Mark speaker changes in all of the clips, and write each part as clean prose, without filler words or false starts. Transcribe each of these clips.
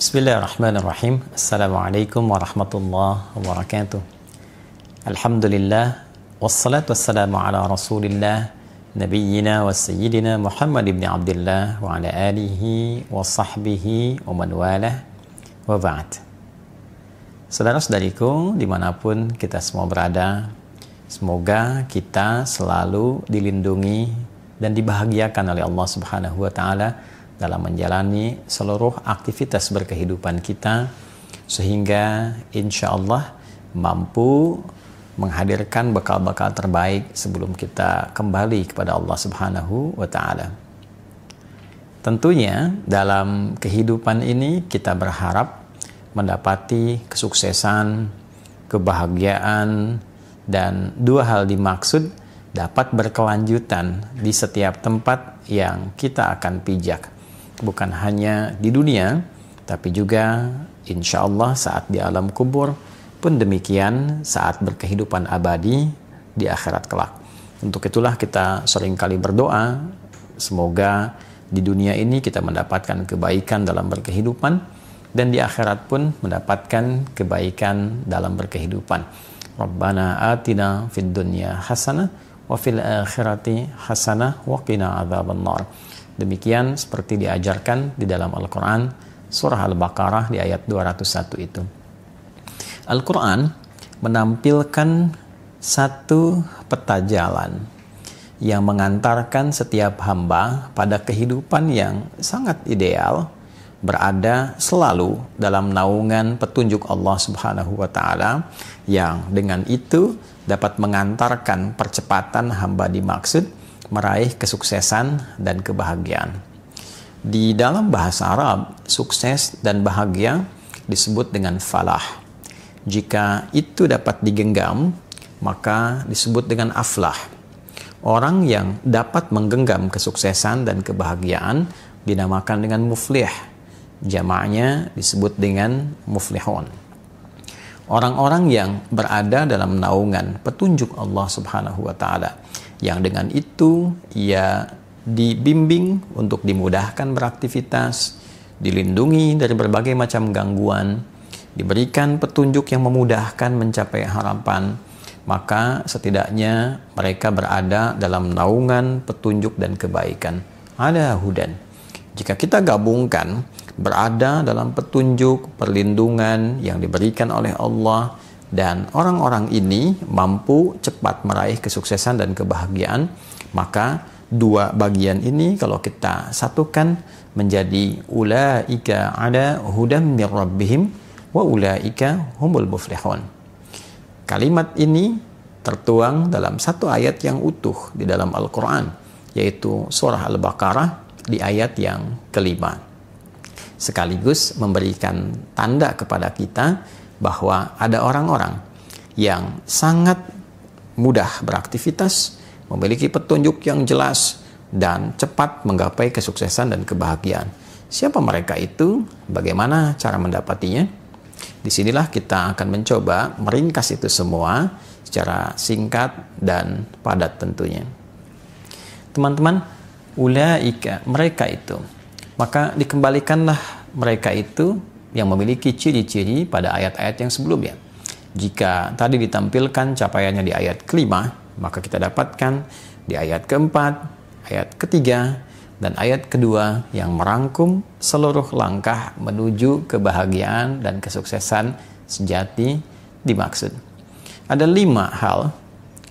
Speaker 1: Bismillahirrahmanirrahim. Assalamualaikum warahmatullahi wabarakatuh. Alhamdulillah, wassalatu wassalamu ala rasulillah, nabiyyina wa sayyidina Muhammad ibn Abdullah wa ala alihi wa sahbihi wa man walah wa ba'd. Saudara-saudariku dimanapun kita semua berada, semoga kita selalu dilindungi dan dibahagiakan oleh Allah Subhanahu wa Ta'ala dalam menjalani seluruh aktivitas berkehidupan kita, sehingga insya Allah mampu menghadirkan bekal-bekal terbaik sebelum kita kembali kepada Allah Subhanahu wa Ta'ala. Tentunya dalam kehidupan ini kita berharap mendapati kesuksesan, kebahagiaan, dan dua hal dimaksud dapat berkelanjutan di setiap tempat yang kita akan pijak. Bukan hanya di dunia, tapi juga insya Allah saat di alam kubur, pun demikian saat berkehidupan abadi di akhirat kelak. Untuk itulah kita seringkali berdoa, semoga di dunia ini kita mendapatkan kebaikan dalam berkehidupan, dan di akhirat pun mendapatkan kebaikan dalam berkehidupan. Rabbana atina fid dunya hasanah, wa fil akhirati hasanah, wa qina adzabannar. Demikian seperti diajarkan di dalam Al-Quran surah Al-Baqarah di ayat 201 itu. Al-Quran menampilkan satu peta jalan yang mengantarkan setiap hamba pada kehidupan yang sangat ideal, berada selalu dalam naungan petunjuk Allah Subhanahu wa Ta'ala, yang dengan itu dapat mengantarkan percepatan hamba dimaksud meraih kesuksesan dan kebahagiaan. Di dalam bahasa Arab, sukses dan bahagia disebut dengan falah. Jika itu dapat digenggam, maka disebut dengan aflah. Orang yang dapat menggenggam kesuksesan dan kebahagiaan dinamakan dengan muflih. Jamaknya disebut dengan muflihun. Orang-orang yang berada dalam naungan petunjuk Allah Subhanahu wa Ta'ala, yang dengan itu ia dibimbing untuk dimudahkan beraktivitas, dilindungi dari berbagai macam gangguan, diberikan petunjuk yang memudahkan mencapai harapan, maka setidaknya mereka berada dalam naungan petunjuk dan kebaikan. Ada hudan. Jika kita gabungkan berada dalam petunjuk, perlindungan yang diberikan oleh Allah, dan orang-orang ini mampu cepat meraih kesuksesan dan kebahagiaan, maka dua bagian ini kalau kita satukan menjadi ulaika ala hudam mir rabbihim wa ulaika humul muflihun. Kalimat ini tertuang dalam satu ayat yang utuh di dalam Al-Quran, yaitu surah Al-Baqarah di ayat yang kelima, sekaligus memberikan tanda kepada kita bahwa ada orang-orang yang sangat mudah beraktivitas, memiliki petunjuk yang jelas, dan cepat menggapai kesuksesan dan kebahagiaan. Siapa mereka itu? Bagaimana cara mendapatinya? Disinilah kita akan mencoba meringkas itu semua secara singkat dan padat tentunya. Teman-teman, ulaika, mereka itu. Maka dikembalikanlah mereka itu yang memiliki ciri-ciri pada ayat-ayat yang sebelumnya. Jika tadi ditampilkan capaiannya di ayat kelima, maka kita dapatkan di ayat keempat, ayat ketiga, dan ayat kedua yang merangkum seluruh langkah menuju kebahagiaan dan kesuksesan sejati dimaksud. Ada 5 hal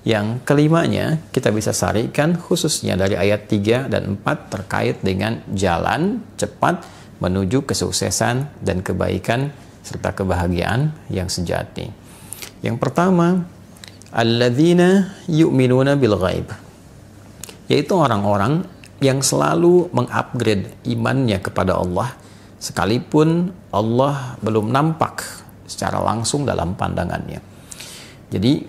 Speaker 1: yang kelimanya kita bisa sarikan khususnya dari ayat 3 dan 4 terkait dengan jalan cepat menuju kesuksesan dan kebaikan serta kebahagiaan yang sejati. Yang pertama, alladzina yu'minuna bil ghaib, yaitu orang-orang yang selalu mengupgrade imannya kepada Allah sekalipun Allah belum nampak secara langsung dalam pandangannya. Jadi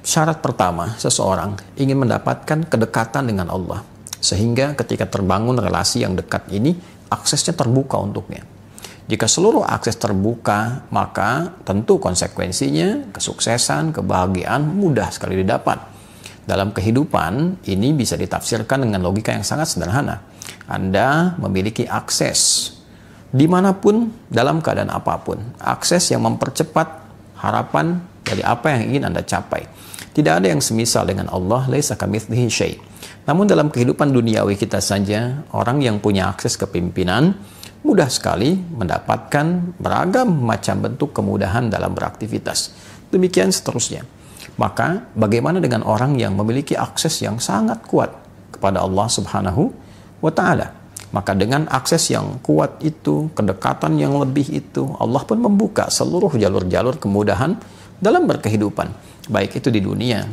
Speaker 1: syarat pertama, seseorang ingin mendapatkan kedekatan dengan Allah, sehingga ketika terbangun relasi yang dekat ini, aksesnya terbuka untuknya. Jika seluruh akses terbuka, maka tentu konsekuensinya kesuksesan, kebahagiaan mudah sekali didapat. Dalam kehidupan, ini bisa ditafsirkan dengan logika yang sangat sederhana. Anda memiliki akses dimanapun, dalam keadaan apapun. Akses yang mempercepat harapan dari apa yang ingin Anda capai. Tidak ada yang semisal dengan Allah, laisa kamitslihi syai'. Namun dalam kehidupan duniawi kita saja, orang yang punya akses kepimpinan mudah sekali mendapatkan beragam macam bentuk kemudahan dalam beraktivitas. Demikian seterusnya. Maka bagaimana dengan orang yang memiliki akses yang sangat kuat kepada Allah Subhanahu wa Ta'ala? Maka dengan akses yang kuat itu, kedekatan yang lebih itu, Allah pun membuka seluruh jalur-jalur kemudahan dalam berkehidupan. Baik itu di dunia,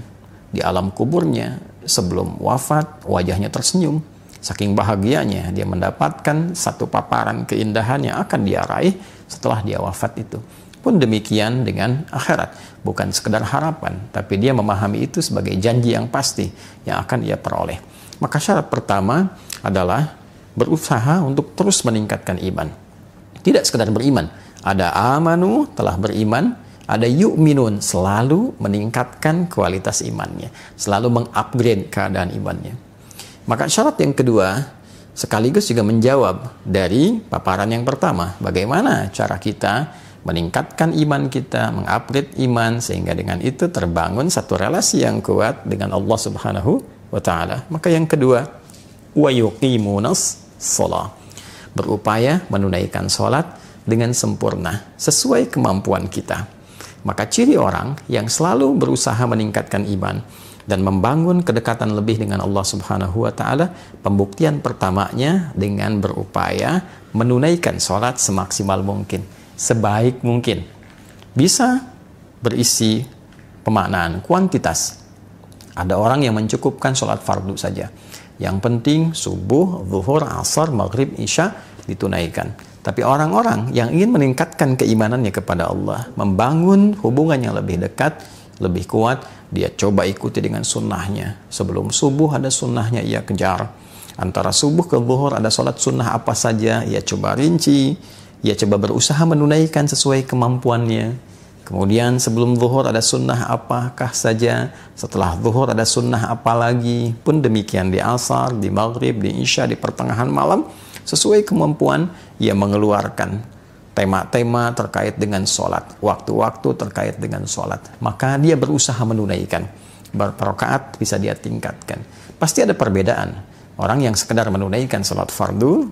Speaker 1: di alam kuburnya, sebelum wafat, wajahnya tersenyum. Saking bahagianya dia mendapatkan satu paparan keindahan yang akan dia raih setelah dia wafat itu. Pun demikian dengan akhirat. Bukan sekedar harapan, tapi dia memahami itu sebagai janji yang pasti yang akan ia peroleh. Maka syarat pertama adalah berusaha untuk terus meningkatkan iman. Tidak sekedar beriman. Ada amanu, telah beriman. Ada yu'minun, selalu meningkatkan kualitas imannya. Selalu mengupgrade keadaan imannya. Maka syarat yang kedua, sekaligus juga menjawab dari paparan yang pertama. Bagaimana cara kita meningkatkan iman kita, mengupgrade iman, sehingga dengan itu terbangun satu relasi yang kuat dengan Allah Subhanahu wa Ta'ala. Maka yang kedua, wa yuqimunas shalah, berupaya menunaikan sholat dengan sempurna sesuai kemampuan kita. Maka ciri orang yang selalu berusaha meningkatkan iman dan membangun kedekatan lebih dengan Allah Subhanahu wa Ta'ala, pembuktian pertamanya dengan berupaya menunaikan sholat semaksimal mungkin, sebaik mungkin. Bisa berisi pemaknaan kuantitas. Ada orang yang mencukupkan sholat fardu saja. Yang penting subuh, zuhur, asar, maghrib, isya ditunaikan. Tapi orang-orang yang ingin meningkatkan keimanannya kepada Allah, membangun hubungan yang lebih dekat, lebih kuat, dia coba ikuti dengan sunnahnya. Sebelum subuh ada sunnahnya, ia kejar. Antara subuh ke zuhur ada sholat sunnah apa saja, ia coba rinci. Ia coba berusaha menunaikan sesuai kemampuannya. Kemudian sebelum zuhur ada sunnah apakah saja, setelah zuhur ada sunnah apa lagi. Pun demikian di asar, di maghrib, di isya, di pertengahan malam, sesuai kemampuan ia mengeluarkan tema-tema terkait dengan sholat, waktu-waktu terkait dengan sholat. Maka dia berusaha menunaikan. Berapa rakaat bisa dia tingkatkan. Pasti ada perbedaan. Orang yang sekedar menunaikan sholat fardu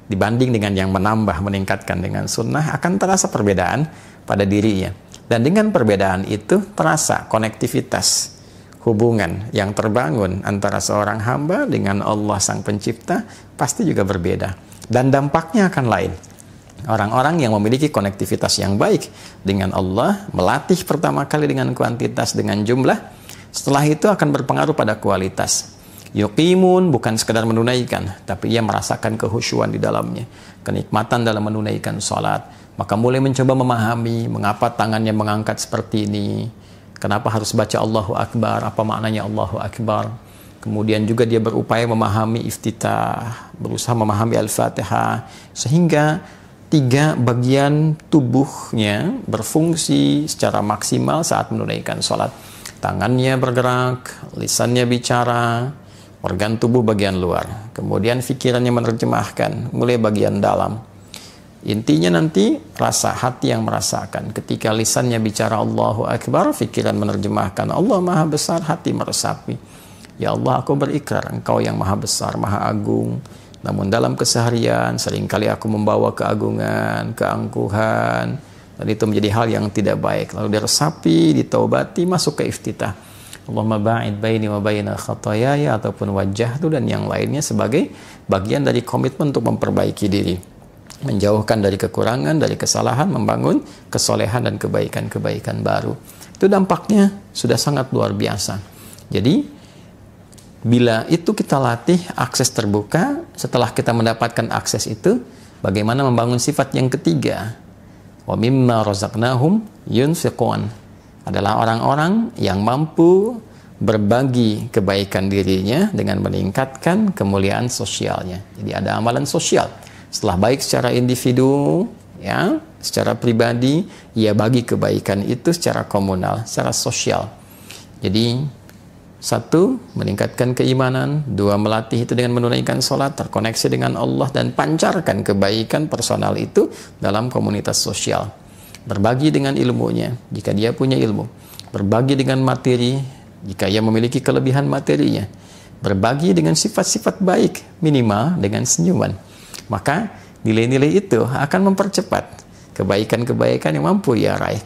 Speaker 1: dibanding dengan yang menambah, meningkatkan dengan sunnah, akan terasa perbedaan pada dirinya. Dan dengan perbedaan itu terasa konektivitas hubungan yang terbangun antara seorang hamba dengan Allah Sang Pencipta pasti juga berbeda. Dan dampaknya akan lain. Orang-orang yang memiliki konektivitas yang baik dengan Allah, melatih pertama kali dengan kuantitas, dengan jumlah, setelah itu akan berpengaruh pada kualitas. Yuqimun bukan sekedar menunaikan, tapi ia merasakan kehusyuan di dalamnya, kenikmatan dalam menunaikan sholat. Maka mulai mencoba memahami mengapa tangannya mengangkat seperti ini, kenapa harus baca Allahu Akbar, apa maknanya Allahu Akbar. Kemudian juga dia berupaya memahami iftitah, berusaha memahami Al-Fatihah, sehingga 3 bagian tubuhnya berfungsi secara maksimal saat menunaikan sholat. Tangannya bergerak, lisannya bicara, organ tubuh bagian luar. Kemudian pikirannya menerjemahkan, mulai bagian dalam. Intinya nanti rasa hati yang merasakan. Ketika lisannya bicara Allahu Akbar, pikiran menerjemahkan Allah Maha Besar, hati meresapi. Ya Allah, aku berikrar Engkau yang Maha Besar, Maha Agung. Namun dalam keseharian seringkali aku membawa keagungan, keangkuhan, dan itu menjadi hal yang tidak baik. Lalu diresapi, ditaubati, masuk ke iftitah. Allahumma ba'id baini wa baina khatayaya, ataupun wajahtu dan yang lainnya sebagai bagian dari komitmen untuk memperbaiki diri, menjauhkan dari kekurangan, dari kesalahan, membangun kesolehan dan kebaikan-kebaikan baru. Itu dampaknya sudah sangat luar biasa. Jadi bila itu kita latih akses terbuka, setelah kita mendapatkan akses itu, bagaimana membangun sifat yang ketiga? Wa mimma razaqnahum yunfiqun, adalah orang-orang yang mampu berbagi kebaikan dirinya dengan meningkatkan kemuliaan sosialnya. Jadi ada amalan sosial. Setelah baik secara individu, ya, secara pribadi, ia bagi kebaikan itu secara komunal, secara sosial. Jadi Satu, meningkatkan keimanan. Dua, melatih itu dengan menunaikan sholat, terkoneksi dengan Allah, dan pancarkan kebaikan personal itu dalam komunitas sosial. Berbagi dengan ilmunya, jika dia punya ilmu. Berbagi dengan materi, jika ia memiliki kelebihan materinya. Berbagi dengan sifat-sifat baik, minimal dengan senyuman. Maka nilai-nilai itu akan mempercepat kebaikan-kebaikan yang mampu ia raih.